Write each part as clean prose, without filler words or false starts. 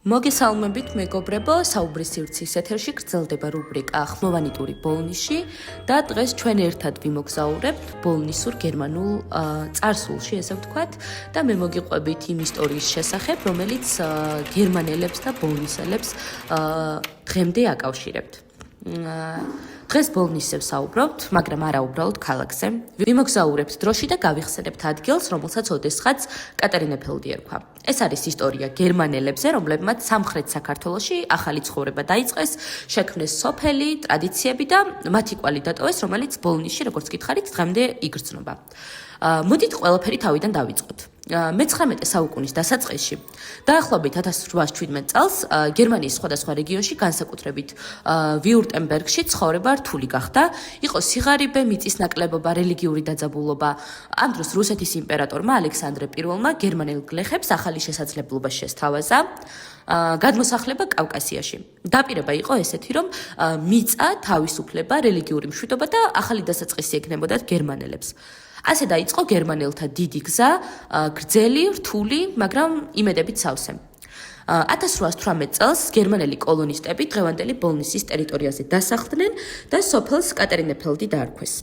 მოგესალმებით მეგობრებო, საუბრის სივრცის ეთერში გრძელდება რუბრიკა ხმოვანი ტური ბოლნისში და დღეს ჩვენ ერთად ვიმოგზაურებთ ბოლნისურ გერმანულ წარსულში, ესე ვთქვათ, და მე მოგიყვებით იმ ისტორიის შესახებ, რომელიც გერმანელებს და ბოლნისელებს დღემდე აკავშირებთ. დღეს ბოლნისზე ვსაუბრობთ, მაგრამ არა უბრალოდ ქალაქზე. ვიმოგზაურებთ დროში და გავიხსენებთ ადგილს, რომელსაც ოდესღაც კატერინა ფელდი ერქვა. ეს არის ისტორია გერმანელებზე, რომლებმაც სამხრეთ საქართველოში ახალი ცხოვრება დაიწყეს, შექმნეს სოფელი, ტრადიციები და მათი კვალი დატოვეს, რომელიც ბოლნისში, როგორც გითხარით, დღემდე იგრძნობა. მოდით ყველაფერი თავიდან დავიწყოთ. მე-19 საუკუნის დასაწყისში, დაახლოებით 1817 წელს, გერმანიის სხვადასხვა რეგიონში, განსაკუთრებით ვიურტემბერგში ცხოვრება რთული გახდა. იყო სიღარიბე, მიწისნაკლებობა, რელიგიური დაძაბულობა. ამ დროს რუსეთის იმპერატორმა ალექსანდრე I-მა გერმანელ გლეხებს ახალი შესაძლებლობა შესთავაზა. გადმოსახლება კავკასიაში. დაპირება იყო ესეთი, რომ მიწა, თავისუფლება, რელიგიური მშვიდობა და ახალი დასაწყისი ექნებოდათ გერმანელებს. ასე დაიწყო გერმანელთა დიდი გზა, გრძელი, რთული, მაგრამ იმედებით სავსე. 1818 წელს გერმანელი კოლონისტები დღევანდელი ბოლნისის ტერიტორიაზე დასახლდნენ და სოფელს კატერინეფელდი დაარქვეს.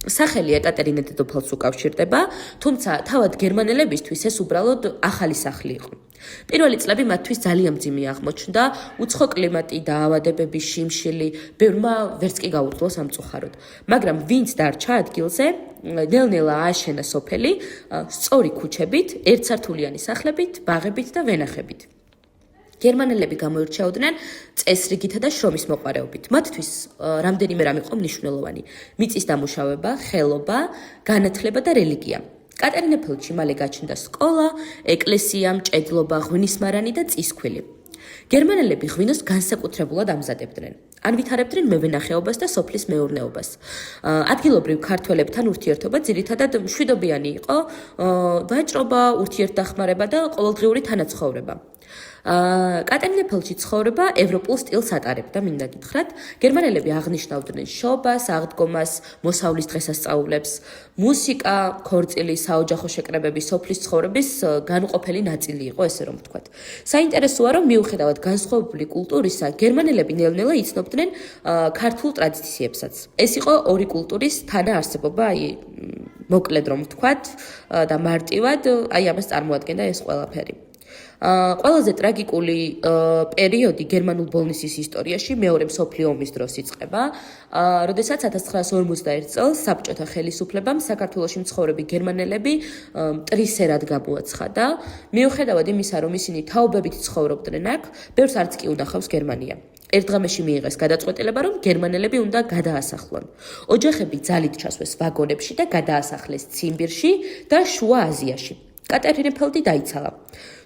სახელი ეკატერინე დედოფალს უკავშირდება, თუმცა თავად გერმანელებისთვის ეს უბრალოდ ახალი სახლი იყო. პირველი წლები მათთვის ძალიან მძიმე აღმოჩნდა, უცხო კლიმატი, დაავადებები, შიმშილი, ბევრმა ვერც კი გაუძლო სამწუხაროდ. მაგრამ ვინც დარჩა ადგილზე, ნელ-ნელა ააშენა სოფელი, სწორი ქუჩებით, ერთსართულიანი სახლებით, ბაღებით და ვენახებით. გერმანელები გამოირჩეოდნენ წესრიგითა და შრომის მოყვარეობით. მათთვის რამდენიმე რამ იყო მნიშვნელოვანი: მიწის დამუშავება, ხელობა, განათლება და რელიგია. კატერინეფელდში მალე გაჩნდა სკოლა, ეკლესია, მჭედლობა, ღვინისმარანი და წისქვილი. გერმანელები ღვინოს განსაკუთრებულად ამზადებდნენ. ანვითარებდნენ მევენახეობას და სოფლის მეურნეობას. ადგილობრივ ქართველებთან ურთიერთობა ძირითადად მშვიდობიანი იყო, ვაჭრობა, ურთიერთდახმარება და ყოველდღიური თანაცხოვრება. კატერინეფელდში ცხოვრება ევროპულ სტილს ატარებდა, მინდა გითხრათ. გერმანელები აღნიშნავდნენ შობას, აღდგომას, მოსავლის დღესასწაულებს. მუსიკა, ქორწილი, საოჯახო შეკრებები სოფლის ცხოვრების განუყოფელი ნაწილი იყო, ესე რომ ვთქვათ. საინტერესოა, რომ მიუხედავად განსხვავებული კულტურისა, გერმანელები ნელ-ნელა იცნობდნენ ქართულ ტრადიციებსაც. ეს იყო ორი კულტურის თანაარსებობა, მოკლედ რომ ვთქვათ და მარტივად, ამას წარმოადგენდა ეს ყველაფერი. ყველაზე ტრაგიკული პერიოდი გერმანულ ბოლნისის ისტორიაში მეორე მსოფლიო ომის დროს იწყება, როდესაც 1941 წელს საბჭოთა ხელისუფლებამ საქართველოში მცხოვრები გერმანელები მტრისერად გამოაცხადა. მიუხედავად იმისა, რომ ისინი თაობებით ცხოვრობდნენ აქ, ბევრს არც კი უნახავს გერმანია. ერთ დღეში მიიღეს გადაწყვეტილება, რომ გერმანელები უნდა გადაასახლონ. ოჯახები ძალით ჩასვეს ვაგონებში და გადაასახლეს ციმბირში და შუა აზიაში. კატერინეფელდი დაიცალა.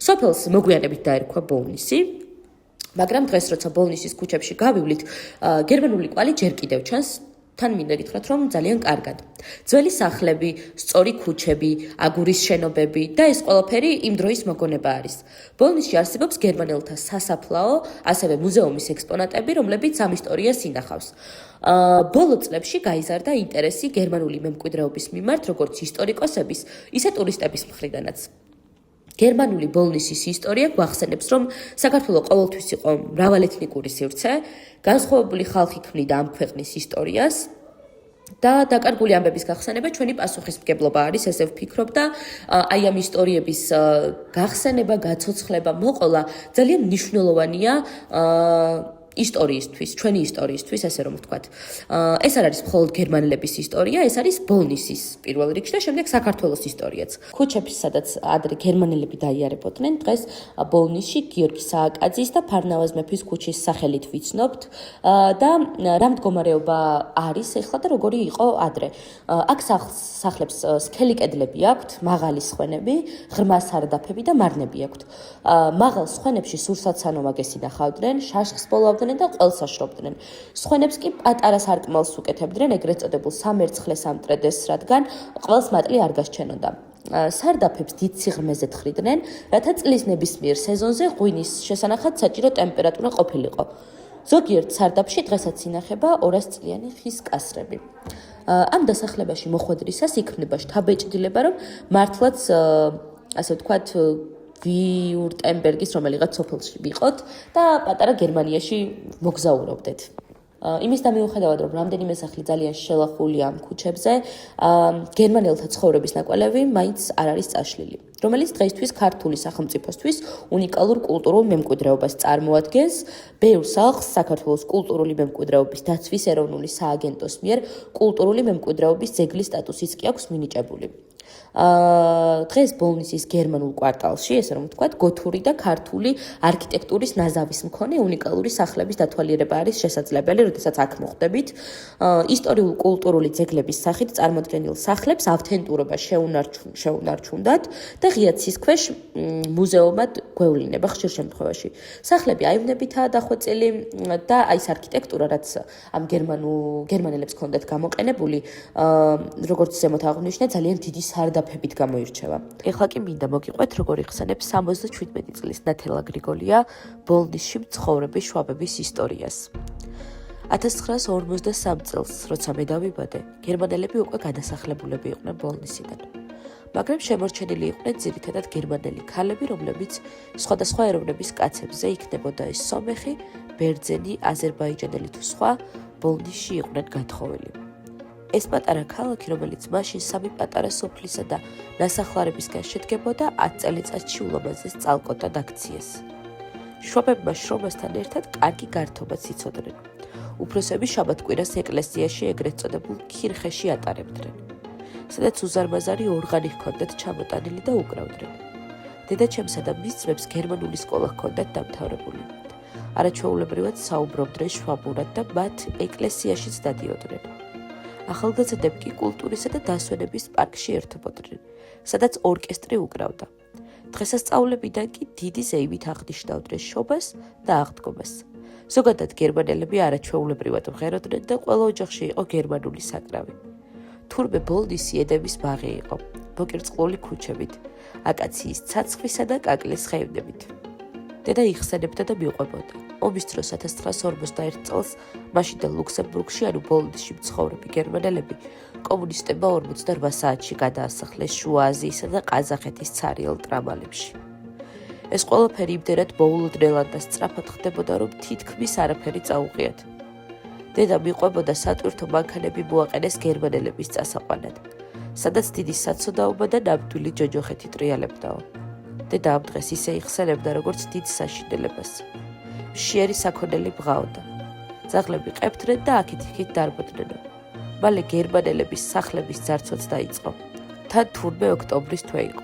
სოფელს მოგვიანებით დაერქვა ბოლნისი, მაგრამ დღეს როცა ბოლნისის ქუჩებში გავივლით, გერმანული კვალი ჯერ კიდევ ჩანს, თან მინდა გითხრათ, რომ ძალიან კარგად. ძველი სახლები, სწორი ქუჩები, აგურის შენობები და ეს ყველაფერი იმ დროის მოგონება არის. ბოლნისში არსებობს გერმანელთა სასაფლაო, ასევე მუზეუმის ექსპონატები, რომლებიც ამ ისტორიას ინახავს. ბოლო წლებში გაიზარდა ინტერესი გერმანული მემკვიდრეობის მიმართ, როგორც ისტორიკოსების, ისე ტურისტების მხრიდანაც. გერმანული ბოლნისის ისტორია გვახსენებს, რომ საქართველო ყოველთვის იყო მრავალეთნიკური სივრცე, განსხვავებული ხალხი ქმნიდა ამ ქვეყნის ისტორიას და დაკარგული ამბების გახსენება ჩვენი პასუხისმგებლობა არის, ესე ვფიქრობ და ამ ისტორიების გახსენება, გაცოცხლება, მოყოლა ძალიან მნიშვნელოვანია ისტორიისთვის, ჩვენი ისტორიისთვის, ესე რომ ვთქვათ. ეს არ არის მხოლოდ გერმანელების ისტორია, ეს არის ბოლნისის პირველ რიგში და შემდეგ საქართველოს ისტორიაც. ქუჩებში, სადაც ადრე გერმანელები დაიარებოდნენ, დღეს ბოლნისში გიორგი სააკაძის და ფარნავაზ მეფის ქუჩის სახელით ვიცნობთ და რა მდგომარეობა არის ახლა და როგორი იყო ადრე. აქ სახლებს სქელი კედლები აქვთ, მაღალი სხვენები, ღრმა სარდაფები და მარნები აქვთ. მაღალ სხვენებში სურსათსანო მაგეს ინახავდნენ, შაშხს პოლავდნენ და ყველს აშრობდნენ. სხვენებს კი პატარა სარკმელს უკეთებდნენ, ეგრეთ წოდებულ სამერცხლეს ამტრედეს, რადგან ყველს მატლი არ გასჩენოდა. სარდაფებს დიდ სიღრმეზე თხრიდნენ, რათა წლის ნებისმიერ სეზონზე ღვინის შესანახად საჭირო ტემპერატურა ყოფილიყო. ზოგიერთ სარდაფში დღესაც ინახება 200 წლიანი ხის კასრები. ამ დასახლებაში მოხვედრისას იქმნება შთაბეჭდილება, რომ მართლაც ასე ვთქვათ ვიურტემბერგის რომელიღაც სოფელში ვიყოთ და პატარა გერმანიაში მოგზაურობდეთ. იმის და მიუხედავად, რომ რამდენიმე სახლი ძალიან შელახულია ამ ქუჩებზე, გერმანელთა ცხოვრების ნაკვალევი მაინც არ არის წაშლილი, რომელიც დღეისთვის ქართული სახელმწიფოსთვის უნიკალურ კულტურულ მემკვიდრეობას წარმოადგენს. ბევრ სახლს საქართველოს კულტურული მემკვიდრეობის დაცვის ეროვნული სააგენტოს მიერ კულტურული მემკვიდრეობის ძეგლის სტატუსიც კი აქვს მინიჭებული. დღეს ბოლნისის გერმანულ კვარტალში, ესე რომ ვთქვათ, გოთური და ქართული არქიტექტურის ნაზავის მქონე უნიკალური სახლების დათვალიერება არის შესაძლებელი, როდესაც აქ მოხვდებით. ისტორიულ-კულტურული ძეგლების სახით წარმოდგენილ სახლებს ავთენტურობა შეუნარჩუნდათ და ღია ცის ქვეშ მუზეუმად გვევლინება ხშირ შემთხვევაში. სახლები აივნებითაა დახვეწილი და აი ეს არქიტექტურა, რაც ამ გერმანელებს ჰქონდათ გამოყენებული, როგორც ზემოთ აღვნიშნე, ძალიან დიდი სარდაფებით გამოირჩევა. ეხლა კი მინდა მოგიყვეთ, როგორ იხსენებს 77 წლის ნათელა გრიგოლია ბოლნისში მცხოვრები შვაბების ისტორიას. 1953 წელს, როცა მე დავიბადე, გერმანელები უკვე გადასახლებულები იყვნენ ბოლნისიდან. მაგრამ შემორჩენილი იყვნენ ძირითადად გერმანელი ქალები, რომლებიც სხვადასხვა ეროვნების კაცებზე იქნებოდა ეს სომეხი, ბერძენი, აზერბაიჯანელი თუ სხვა, ბოლნისში იყვნენ გათხოვილი. ეს პატარა ქალაქი, რომელიც მაშინ სამი პატარა სოფლისა და ნასახლარებისგან შედგებოდა, 10 წელიწადში ულამაზეს წალკოტად აქციეს. შვაბებმა შრომასთან ერთად კარგი გართობაც იცოდნენ. უფროსები შაბათ-კვირას ეკლესიაში ეგრეთ წოდებულ ქირხეში ატარებდნენ, სადაც უზარმაზარი ორღანი ჰქონდათ ჩამოტანილი და უკრავდნენ. დედაჩემსა და მის ძმებს გერმანული სკოლა ჰქონდათ დამთავრებული. არაჩვეულებრივად საუბრობდნენ შვაბურად და მათ ეკლესიაშიც დადიოდნენ. ახალგაზრდები კი კულტურისა და დასვენების პარკში ერთობოდნენ, სადაც ორკესტრი უკრავდა. დღესასწაულებიდან კი დიდი ზეიმით აღნიშნავდნენ შობას და აღდგომას. ზოგადად გერმანელები არაჩვეულებრივად მღეროდნენ და ყველა ოჯახში იყო გერმანული საკრავი. თურმე ბოლნისი ედების ბაღი იყო, მოკირწყლული ქუჩებით, აკაციის ცაცხვისა და კაკლის ხეებებით. დედა იხსენებდა და მიყვებოდა. ომის დროს 1941 წელს მაშინდელ ლუქსემბურგში, ანუ ბოლნისში მცხოვრები გერმანელები კომუნისტებმა 48 საათში გადაასახლეს შუა აზიისა და ყაზახეთის ცარიელ ტრამალებში. ეს ყველაფერი იმდენად მოულოდნელად და სწრაფად ხდებოდა, რომ თითქმის არაფერი წაუღიათ. დედა მიყვებოდა სატვირთო მანქანები მოაყენეს გერმანელების წასაყვანად, სადაც დიდი საცოდაობა და ნამდვილი ჯოჯოხეთი ტრიალებდაო. დედა ამ დღეს ისე იხსენებდა, როგორც დიდ საშინელებას. მშიერი საქონელი ბღაოდა. ძაღლები ყებდნენ და აქეთ-იქით დარბოდნენ. მალე გერმანელების სახლების ძარცვაც დაიწყო. თან თურმე ოქტომბრის თვე იყო.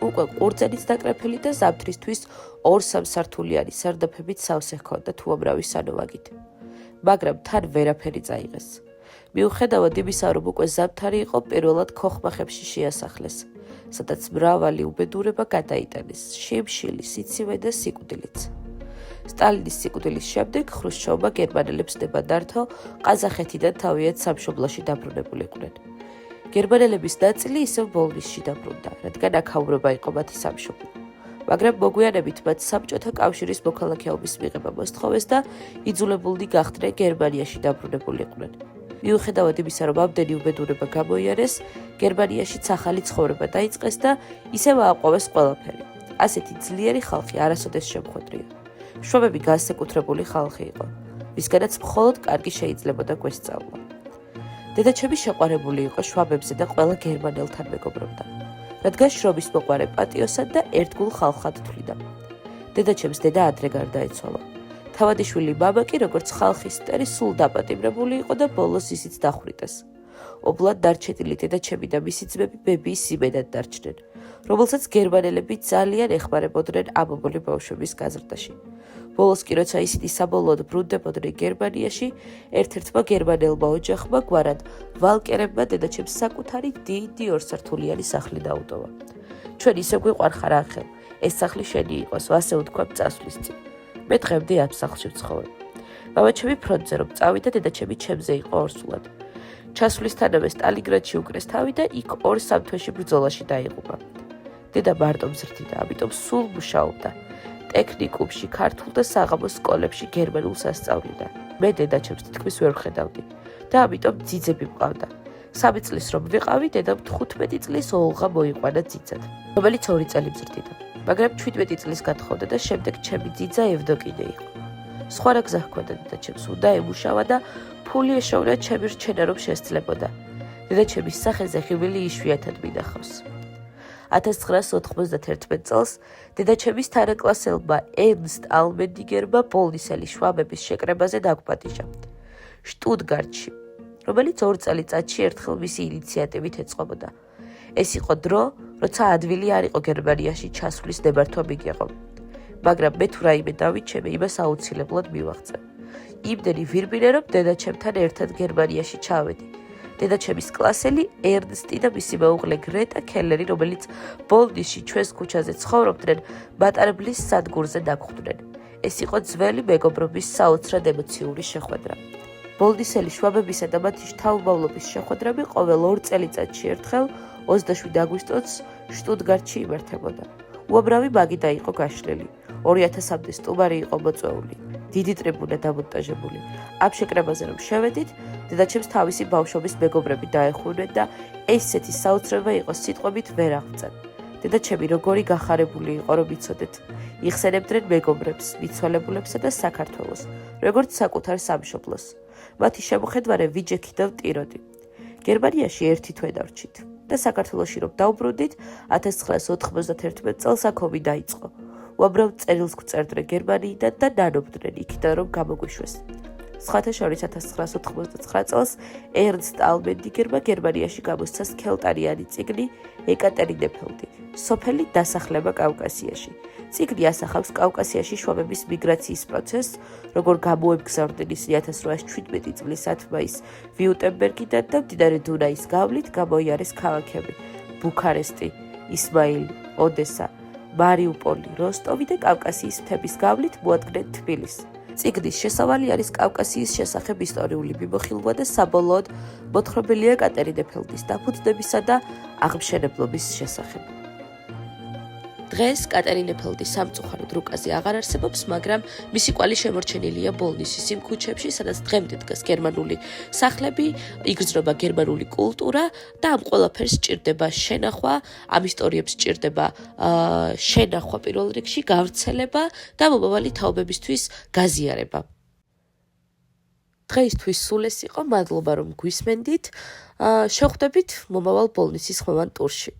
უკვე ყურძენიც დაკრეფილი და ზამთრისთვის 2-3 სართულიანი სარდაფებით სავსე ჰქონდა უამრავი სანოვაგით. მაგრამ თან ვერაფერი წაიღეს. მიუხედავად იმისა, რომ უკვე ზამთარი იყო, პირველად ქოხმახებში შეასახლეს, სადაც მრავალი უბედურება გადაიტანეს, შიმშილი, სიცივე და სიკვდილიც. სტალინის სიკვდილის შემდეგ ხრუშჩოვმა გერმანელებს ნება დართო, ყაზახეთიდან თავიანთ სამშობლოში დაბრუნებულიყვნენ. გერმანელების ნაწილი ისევ ბოლნისში დაბრუნდა, რადგან აქაურობა იყო მათი სამშობლო. მაგრამ მოგვიანებით მათ საბჭოთა კავშირის მოქალაქეობის მიღება მოსთხოვეს და იძულებულნი გახდნენ გერმანიაში დაბრუნებულიყვნენ. მიუხედავად იმისა, რომ ამდენი უბედურება გამოიარეს, გერმანიაშიც ახალი ცხოვრება დაიწყეს და ისევ ააყვავეს ყველაფერი. ასეთი ძლიერი ხალხი არასოდეს შემხვედრია. შვაბები განსაკუთრებული ხალხი იყო, ვისგანაც მხოლოდ კარგი შეიძლებოდა გვესწავლა. დედაჩემი შეყვარებული იყო შვაბებზე და ყველა გერმანელთან მეგობრობდა, რადგან შრომის მოყვარე პატიოსად და ერთგულ ხალხად თვლიდა. დედაჩემს დედა ადრე გარდაეცვალა. თავადიშვილი მამა კი როგორც ხალხის მტერი სულ დაპატიმრებული იყო და ბოლოს ისიც დახვრიტეს. ობლად დარჩენილი დედაჩემი და მისი ძმები ბებიის იმედად დარჩნენ, რომელსაც გერმანელები ძალიან ეხმარებოდნენ ამობოლი ბავშვების გაზრდაში. ბოლოს კი როცა ისინი საბოლოოდ ბრუნდებოდნენ გერმანიაში, ერთ-ერთმა გერმანელმა ოჯახმა გვარად ვალკერებმა დედაჩემს საკუთარი დიდი ორსართულიანი სახლი დაუტოვა. ჩვენ ისე გვიყვარხარ ახელ, ეს სახლი შენი იყოს, ასე უთქვა წასვლის წინ. მე დღემდე ამ სახლში ვცხოვრობ. მამაჩემი ფრონტზე რომ წავიდა, დედაჩემი ჩემზე იყო ორსულად. ჩასვლისთანავე სტალინგრადში უკრეს თავი და იქ 2-3 თვეში ბრძოლაში დაიღუპა. დედა მარტო მზრდიდა, ამიტომ სულ მუშაობდა. ტექნიკუმში, ქართულ და საღამოს სკოლებში გერმანულს ასწავლიდა. მე დედაჩემს თითქმის ვერ ვხედავდი და ამიტომ ძიძები მყავდა. 3 წლის რომ ვიყავი, დედამ 15 წლის ოლღა მოიყვანა ძიძად, რომელიც 2 წელი მზრდიდა. მაგრამ 17 წლის გათხოვდა და შემდეგ ჩემი ძიძა ევდოკინე იყო. სხვა რა გზა ჰქონდა დედაჩემს, უნდა ემუშავა და ფული ეშოვნა ჩემი რჩენა რომ შესძლებოდა. დედაჩემის სახეზე ხიბილი იშვიათად მინახავს. 1991 წელს დედაჩემის თანაკლასელმა ერნსტ ალმენდინგერმა პოლნისელი შვაბების შეკრებაზე დაგვპატიჟა შტუტგარტში, რომელიც 2 წელიწადში ერთხელ მისი ინიციატივით ეწყობოდა. ეს იყო დრო, როცა ადვილი არ იყო გერმანიაში ჩასვლის ნებართვა მიგეღო. მაგრამ მე თუ რაიმე დავიჩემე, იმას აუცილებლად მივაღწევ. იმდენი ვირბინე, რომ დედაჩემთან ერთად გერმანიაში ჩავედი. დედაჩემის კლასელი ერნსტი და მისი მეუღლე გრეტა კელერი, რომელიც ბოლნისში ჩვენს ქუჩაზე ცხოვრობდნენ, მატარებლის სადგურზე დაგვხვდნენ. ეს იყო ძველი მეგობრობის საოცრად ემოციური შეხვედრა. ბოლნისელი შვაბებისა და მათი შთამომავლობის შეხვედრები ყოველ 2 წელიწადში ერთხელ 27 აგვისტოს შტუტგარტში იმართებოდა. უამრავი მაგიდა იყო გაშლილი. 2000-მდე სტუმარი იყო მოწვეული. დიდი ტრიბუნა დამონტაჟებული. ამ შეკრებაზე რომ შევედით, დედაჩემს თავისი ბავშვობის მეგობრები დაეხურნენ და ესეთი საოცრება იყო სიტყვებით ვერ აღწევ. დედაჩემი როგორი გახარებული იყო რომ იცოდეთ. იხსენებდნენ მეგობრებს, მიცვალებულებსა და საქართველოს, როგორც საკუთარ სამშობლოს. მათი შემოხედვარე ვიჯექი და ვტიროდი. გერმანიაში 1 თვე დავჭით და საქართველოში რომ დავბრუნდით, 1991 წელს აქ დაიწყო. უამრავ წერილს გვწერდნენ გერმანიიდან და ნანობდნენ იქიდან რომ გამოგვიშვეს. სხვათა შორის 1989 წელს ერნსტ ალმენდინგერმა გერმანიაში გამოსცა სქელტარიანი წიგნი ეკატერინეფელდი, სოფელი დასახლება კავკასიაში. წიგნი ასახავს კავკასიაში შვაბების მიგრაციის პროცესს, როგორ გამოემგზავრნენ ისინი 1817 წლის 10 მაისს ვიუტემბერგიდან და მდინარე დუნაის გავლით გამოიარეს ქალაქები ბუქარესტი, ისმაილი, ოდესა, მარიუპოლი, როსტოვი და კავკასიის მთების გავლით მოადგნენ თბილისს. წიგნის შესავალი არის კავკასიის შესახებ ისტორიული მიმოხილვა და საბოლოოდ მოთხრობილია ეკატერინეფელდის დაფუძნებისა და აღმშენებლობის შესახებ. დღეს კატერინეფელდის სამწუხაროდ რუკაზე აღარ არსებობს, მაგრამ მისი კვალი შემორჩენილია ბოლნისის იმ ქუჩებში, სადაც დღემდე დგას გერმანული სახლები, იგრძნობა გერმანული კულტურა და ამ ყველაფერს სჭირდება შენახვა, ამ ისტორიებს სჭირდება შენახვა პირველ რიგში, გავრცელება და მომავალი თაობებისთვის გაზიარება. დღეისთვის სულ ეს იყო, მადლობა რომ გვისმენდით. შევხვდებით მომავალ ბოლნისის ხმოვან ტურში.